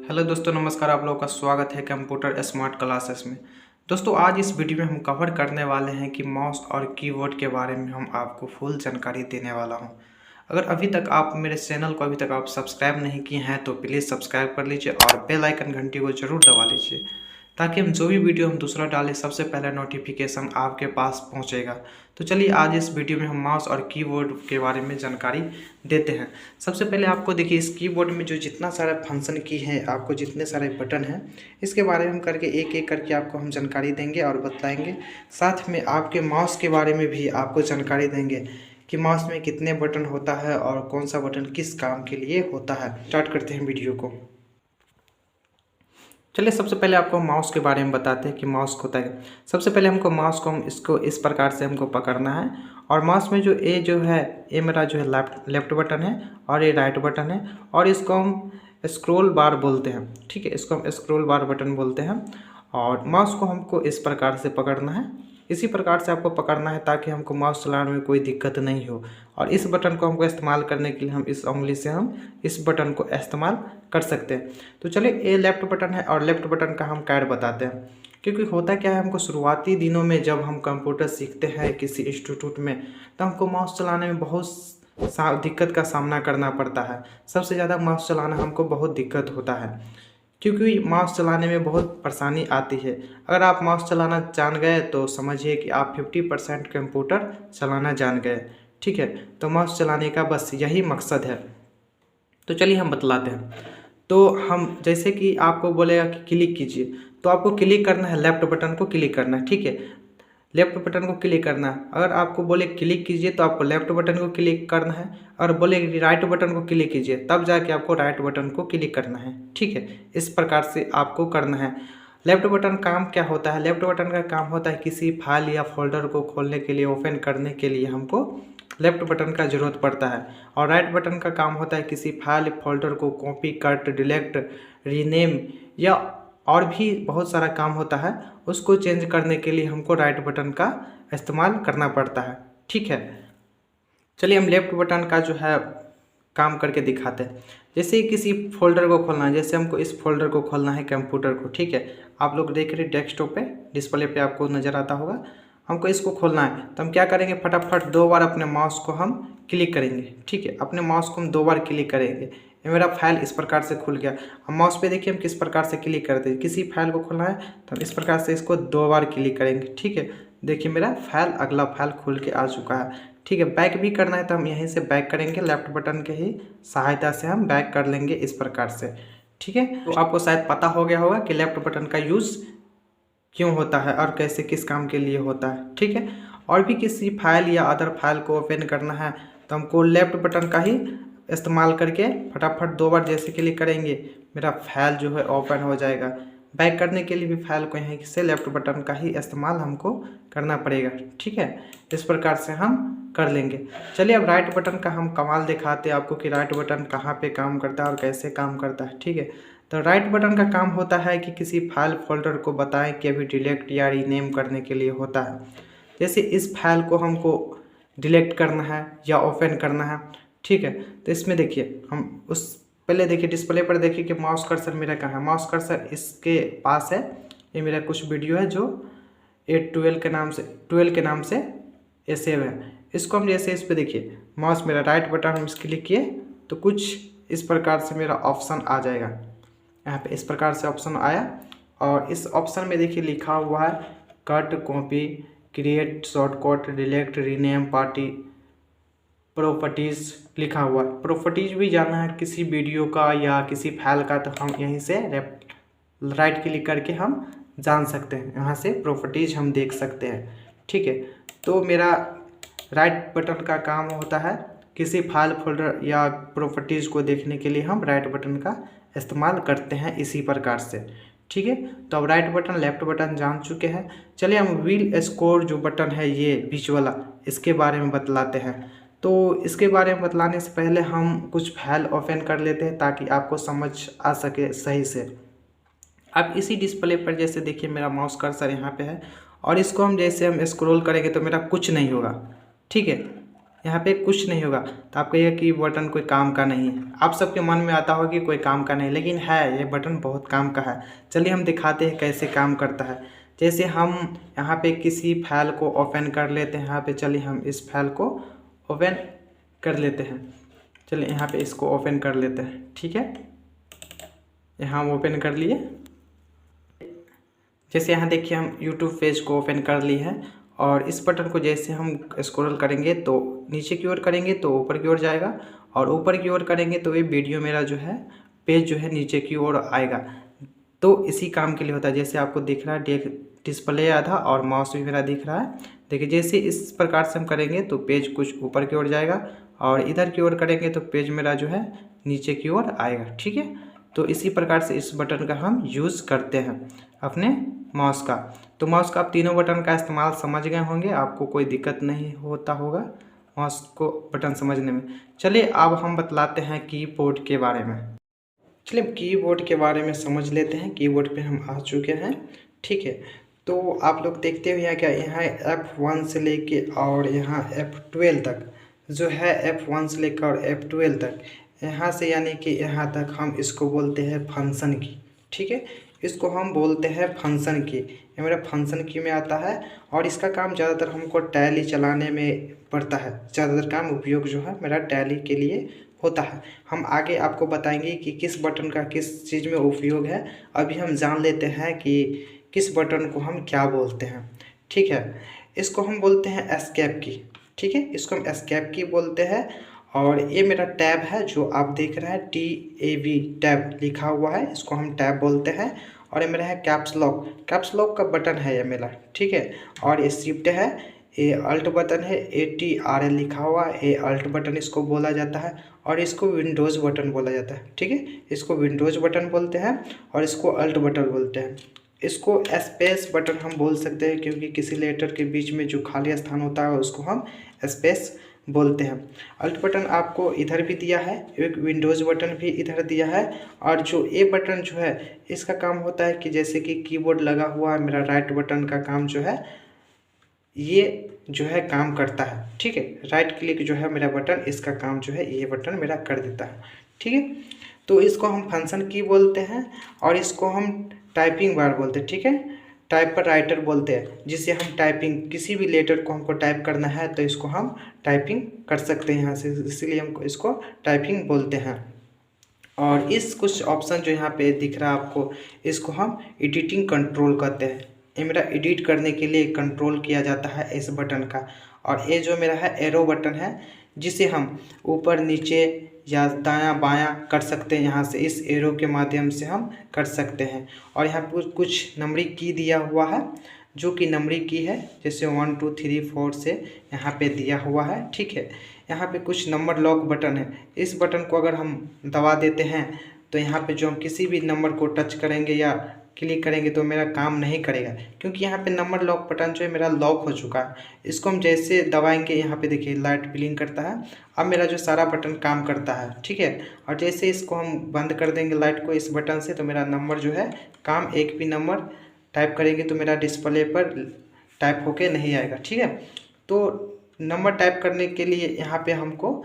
Hello दोस्तों, नमस्कार। आप लोगों का स्वागत है कंप्यूटर स्मार्ट क्लासेस में। दोस्तों, आज इस वीडियो में हम कवर करने वाले हैं कि माउस और कीबोर्ड के बारे में हम आपको फुल जानकारी देने वाला हूं। अगर अभी तक आप मेरे चैनल को अभी तक आप सब्सक्राइब नहीं किए हैं तो प्लीज़ सब्सक्राइब कर लीजिए और बेल आइकन घंटी को ज़रूर दबा लीजिए, ताकि हम जो भी वीडियो हम दूसरा डालें सबसे पहले नोटिफिकेशन आपके पास पहुंचेगा। तो चलिए आज इस वीडियो में हम माउस और कीबोर्ड के बारे में जानकारी देते हैं। सबसे पहले आपको देखिए, इस कीबोर्ड में जो जितना सारा फंक्शन की है, आपको जितने सारे बटन हैं, इसके बारे में हम करके एक एक करके आपको हम जानकारी देंगे और बताएंगे। साथ में आपके माउस के बारे में भी आपको जानकारी देंगे कि माउस में कितने बटन होता है और कौन सा बटन किस काम के लिए होता है। स्टार्ट करते हैं वीडियो को। चलिए सबसे पहले आपको माउस के बारे में बताते हैं कि माउस होता है। सबसे पहले हमको माउस को हम इसको इस प्रकार से हमको पकड़ना है और माउस में जो है ये मेरा जो है लेफ्ट बटन है और ये राइट बटन है और इसको हम स्क्रॉल बार बोलते हैं। ठीक है, इसको हम स्क्रॉल बार बटन बोलते हैं और माउस को हमको इस प्रकार से पकड़ना है। इसी प्रकार से आपको पकड़ना है ताकि हमको माउस चलाने में कोई दिक्कत नहीं हो। और इस बटन को हमको इस्तेमाल करने के लिए हम इस उंगली से हम इस बटन को इस्तेमाल कर सकते हैं। तो चलिए, ये लेफ्ट बटन है और लेफ्ट बटन का हम कैड बताते हैं। क्योंकि होता क्या है, हमको शुरुआती दिनों में जब हम कंप्यूटर सीखते हैं किसी इंस्टीट्यूट में, तो हमको माउस चलाने में बहुत दिक्कत का सामना करना पड़ता है। सबसे ज़्यादा माउस चलाना हमको बहुत दिक्कत होता है, क्योंकि माउस चलाने में बहुत परेशानी आती है। अगर आप माउस चलाना जान गए तो समझिए कि आप 50% कंप्यूटर चलाना जान गए। ठीक है, तो माउस चलाने का बस यही मकसद है। तो चलिए हम बतलाते हैं। तो हम जैसे कि आपको बोलेगा कि क्लिक कीजिए, तो आपको क्लिक करना है, लेफ्ट बटन को क्लिक करना है। ठीक है, लेफ्ट बटन को क्लिक करना है। अगर आपको बोले क्लिक कीजिए तो आपको लेफ्ट बटन को क्लिक करना है, और बोले राइट बटन को क्लिक कीजिए तब जाके आपको राइट बटन को क्लिक करना है। ठीक है, इस प्रकार से आपको करना है। लेफ्ट बटन काम क्या होता है? लेफ्ट बटन का काम होता है किसी फाइल या फोल्डर को खोलने के लिए, ओपन करने के लिए हमको लेफ्ट बटन का ज़रूरत पड़ता है। और राइट बटन का काम होता है किसी फाइल फोल्डर को कॉपी, कट, डिलीट, रीनेम या और भी बहुत सारा काम होता है, उसको चेंज करने के लिए हमको राइट बटन का इस्तेमाल करना पड़ता है। ठीक है, चलिए हम लेफ्ट बटन का जो है काम करके दिखाते हैं। जैसे किसी फोल्डर को खोलना है, जैसे हमको इस फोल्डर को खोलना है कंप्यूटर को। ठीक है, आप लोग देख रहे डेस्कटॉप पे डिस्प्ले पे आपको नज़र आता होगा। हमको इसको खोलना है तो हम क्या करेंगे, फटाफट 2 बार अपने माउस को हम क्लिक करेंगे। ठीक है, अपने माउस को हम 2 बार क्लिक करेंगे। ये मेरा फाइल इस प्रकार से खुल गया। हम माउस पे देखिए हम किस प्रकार से क्लिक करते हैं। किसी फाइल को खोलना है तो हम इस प्रकार से इसको 2 बार क्लिक करेंगे। ठीक है, देखिए मेरा फाइल, अगला फाइल खुल के आ चुका है। ठीक है, बैक भी करना है तो हम यहीं से बैक करेंगे, लेफ्ट बटन के ही सहायता से हम बैक कर लेंगे इस प्रकार से। ठीक है, तो आपको शायद पता हो गया होगा कि लेफ्ट बटन का यूज़ क्यों होता है और कैसे किस काम के लिए होता है। ठीक है, और भी किसी फाइल या अदर फाइल को ओपन करना है तो हमको लेफ्ट बटन का ही इस्तेमाल करके फटाफट 2 बार जैसे क्लिक करेंगे, मेरा फाइल जो है ओपन हो जाएगा। बैक करने के लिए भी फाइल को यहीं से लेफ्ट बटन का ही इस्तेमाल हमको करना पड़ेगा। ठीक है, इस प्रकार से हम कर लेंगे। चलिए अब राइट बटन का हम कमाल दिखाते हैं आपको कि राइट बटन कहाँ पे काम करता है और कैसे काम करता है। ठीक है, तो राइट बटन का काम होता है कि किसी फाइल फोल्डर को बताएं कि अभी डिलीट या रीनेम करने के लिए होता है। जैसे इस फाइल को हमको डिलीट करना है या ओपन करना है। ठीक है, तो इसमें देखिए हम उस पहले देखिए डिस्प्ले पर देखिए कि माउस कर्सर मेरा कहाँ है। माउस कर्सर इसके पास है। ये मेरा कुछ वीडियो है जो A12 के नाम से ये सेव है। इसको हम जैसे इस पर देखिए माउस मेरा राइट बटन हम क्लिक किए तो कुछ इस प्रकार से मेरा ऑप्शन आ जाएगा। यहाँ पे इस प्रकार से ऑप्शन आया और इस ऑप्शन में देखिए लिखा हुआ है cut, copy, create shortcut, delete, rename, party, properties लिखा हुआ है। प्रॉपर्टीज़ भी जानना है किसी वीडियो का या किसी फाइल का तो हम यहीं से राइट क्लिक करके हम जान सकते हैं। यहाँ से प्रॉपर्टीज़ हम देख सकते हैं। ठीक है, तो मेरा राइट बटन का काम होता है किसी फाइल फोल्डर या प्रॉपर्टीज़ को देखने के लिए हम राइट बटन का इस्तेमाल करते हैं इसी प्रकार से। ठीक है, तो अब राइट बटन लेफ्ट बटन जान चुके हैं। चलिए हम व्हील स्कोर जो बटन है ये बीच वाला, इसके बारे में बतलाते हैं। तो इसके बारे में बतलाने से पहले हम कुछ फाइल ओपन कर लेते हैं ताकि आपको समझ आ सके सही से। अब इसी डिस्प्ले पर जैसे देखिए मेरा माउस कर्सर यहाँ पे है और इसको हम जैसे हम स्क्रॉल करेंगे तो मेरा कुछ नहीं होगा। ठीक है, यहाँ पे कुछ नहीं होगा तो आप कहिएगा कि बटन कोई काम का नहीं है। आप सबके मन में आता होगा कि कोई काम का नहीं, लेकिन है, ये बटन बहुत काम का है। चलिए हम दिखाते हैं कैसे काम करता है। जैसे हम यहाँ पे किसी फाइल को ओपन कर लेते हैं, यहाँ पे चलिए हम इस फाइल को ओपन कर लेते हैं। चलिए यहाँ पे इसको ओपन कर लेते हैं, ठीक है। यहाँ हम ओपन कर लिए। जैसे यहाँ देखिए हम यूट्यूब पेज को ओपन कर लिए हैं और इस बटन को जैसे हम स्क्रॉल करेंगे तो नीचे की ओर करेंगे तो ऊपर की ओर जाएगा, और ऊपर की ओर करेंगे तो ये वीडियो मेरा जो है पेज जो है नीचे की ओर आएगा। तो इसी काम के लिए होता है। जैसे आपको दिख रहा है डिस्प्ले आधा और माउस भी मेरा दिख रहा है। देखिए जैसे इस प्रकार से हम करेंगे तो पेज कुछ ऊपर की ओर जाएगा, और इधर की ओर करेंगे तो पेज मेरा जो है नीचे की ओर आएगा, ठीक है। तो इसी प्रकार से इस बटन का हम यूज़ करते हैं अपने माउस का। तो माउस का आप तीनों बटन का इस्तेमाल समझ गए होंगे, आपको कोई दिक्कत नहीं होता होगा माउस को बटन समझने में। चलिए अब हम बतलाते हैं कीबोर्ड के बारे में। चलिए कीबोर्ड के बारे में समझ लेते हैं। कीबोर्ड पे हम आ चुके हैं, ठीक है। तो आप लोग देखते हुए यहाँ क्या, यहाँ F1 से लेके और यहाँ F12 तक जो है, F1 से लेकर और F12 तक, यहाँ से यानी कि यहाँ तक हम इसको बोलते हैं फंक्शन की, ठीक है। इसको हम बोलते हैं फंक्शन की। ये मेरा फंक्शन की में आता है और इसका काम ज़्यादातर हमको टैली चलाने में पड़ता है। ज़्यादातर काम उपयोग जो है मेरा टैली के लिए होता है। हम आगे आपको बताएंगे कि किस बटन का किस चीज़ में उपयोग है। अभी हम जान लेते हैं कि किस बटन को हम क्या बोलते हैं, ठीक है। इसको हम बोलते हैं एस्केप की, ठीक है। इसको हम एस्केप की बोलते हैं। और ये मेरा टैब है जो आप देख रहे हैं, TAB टैब लिखा हुआ है, इसको हम टैब बोलते हैं। और ये मेरा है कैप्स लॉक, कैप्स लॉक का बटन है ये मेरा, ठीक है। और ये शिफ्ट है, ये अल्ट बटन है, ATRL लिखा हुआ है, ये अल्ट बटन इसको बोला जाता है। और इसको विंडोज़ बटन बोला जाता है, ठीक है। इसको विंडोज़ बटन बोलते हैं और इसको अल्ट बटन बोलते हैं। इसको स्पेस बटन हम बोल सकते हैं, क्योंकि किसी लेटर के बीच में जो खाली स्थान होता है उसको हम स्पेस बोलते हैं। अल्ट बटन आपको इधर भी दिया है, एक विंडोज़ बटन भी इधर दिया है। और जो ए बटन जो है इसका काम होता है कि जैसे कि कीबोर्ड लगा हुआ है, मेरा राइट बटन का काम जो है ये जो है काम करता है, ठीक है। राइट क्लिक जो है मेरा बटन, इसका काम जो है ये बटन मेरा कर देता है, ठीक है। तो इसको हम फंक्शन की बोलते हैं और इसको हम टाइपिंग बार बोलते हैं, ठीक है। टाइप पर राइटर बोलते हैं, जिससे हम टाइपिंग किसी भी लेटर को हमको टाइप करना है तो इसको हम टाइपिंग कर सकते हैं यहाँ से, इसलिए हमको इसको टाइपिंग बोलते हैं। और इस कुछ ऑप्शन जो यहाँ पे दिख रहा है आपको, इसको हम एडिटिंग कंट्रोल कहते हैं। ये मेरा एडिट करने के लिए कंट्रोल किया जाता है इस बटन का। और ये जो मेरा है एरो बटन है, जिसे हम ऊपर नीचे या दायां बायां कर सकते हैं। यहाँ से इस एरो के माध्यम से हम कर सकते हैं। और यहाँ पर कुछ नंबरिंग की दिया हुआ है, जो कि नंबरिंग की है, जैसे 1 2 3 4 से यहाँ पे दिया हुआ है, ठीक है। यहाँ पे कुछ नंबर लॉक बटन है, इस बटन को अगर हम दबा देते हैं तो यहाँ पे जो हम किसी भी नंबर को टच करेंगे या क्लिक करेंगे तो मेरा काम नहीं करेगा, क्योंकि यहाँ पे नंबर लॉक बटन जो है मेरा लॉक हो चुका है। इसको हम जैसे दबाएंगे, यहाँ पे देखिए लाइट ब्लिंक करता है। अब मेरा जो सारा बटन काम करता है, ठीक है। और जैसे इसको हम बंद कर देंगे लाइट को इस बटन से, तो मेरा नंबर जो है काम, एक भी नंबर टाइप करेंगे तो मेरा डिस्प्ले पर टाइप होके नहीं आएगा, ठीक है। तो नंबर टाइप करने के लिए यहाँ पे हमको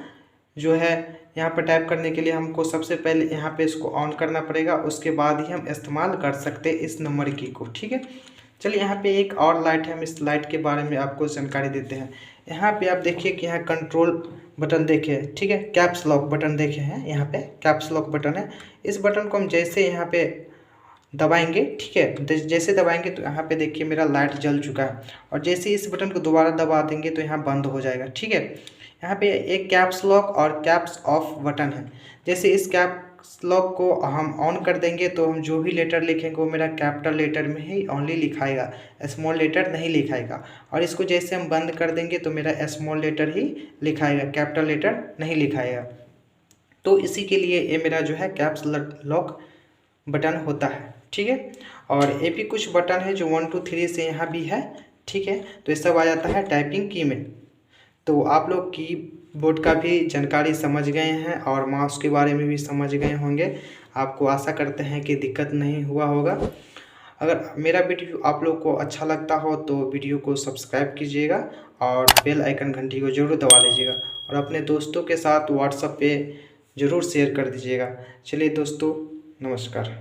जो है, यहाँ पर टाइप करने के लिए हमको सबसे पहले यहाँ पे इसको ऑन करना पड़ेगा, उसके बाद ही हम इस्तेमाल कर सकते हैं इस नंबर की को, ठीक है। चलिए यहाँ पे एक और लाइट है, हम इस लाइट के बारे में आपको जानकारी देते हैं। यहाँ पे आप देखिए कि यहाँ कंट्रोल बटन देखे, ठीक है, कैप्स लॉक बटन देखे हैं, यहाँ पे कैप्स लॉक बटन है। इस बटन को हम जैसे यहाँ पे दबाएंगे, ठीक है, जैसे दबाएंगे तो यहाँ पे देखिए मेरा लाइट जल चुका है। और जैसे इस बटन को दोबारा दबा देंगे तो यहाँ बंद हो जाएगा, ठीक है। यहाँ पे एक कैप्स लॉक और कैप्स ऑफ बटन है। जैसे इस कैप्स लॉक को हम ऑन कर देंगे तो हम जो भी लेटर लिखेंगे वो मेरा कैपिटल लेटर में ही ओनली लिखाएगा, स्मॉल लेटर नहीं लिखाएगा। और इसको जैसे हम बंद कर देंगे तो मेरा स्मॉल लेटर ही लिखाएगा, कैपिटल लेटर नहीं लिखाएगा। तो इसी के लिए ये मेरा जो है कैप्स लॉक बटन होता है, ठीक है। और ये भी कुछ बटन है जो 1 2 3 से यहाँ भी है, ठीक है। तो ये सब आ जाता है टाइपिंग की में। तो आप लोग कीबोर्ड का भी जानकारी समझ गए हैं और माउस के बारे में भी समझ गए होंगे। आपको आशा करते हैं कि दिक्कत नहीं हुआ होगा। अगर मेरा वीडियो आप लोग को अच्छा लगता हो तो वीडियो को सब्सक्राइब कीजिएगा और बेल आइकन घंटी को ज़रूर दबा लीजिएगा और अपने दोस्तों के साथ व्हाट्सएप पे ज़रूर शेयर कर दीजिएगा। चलिए दोस्तों, नमस्कार।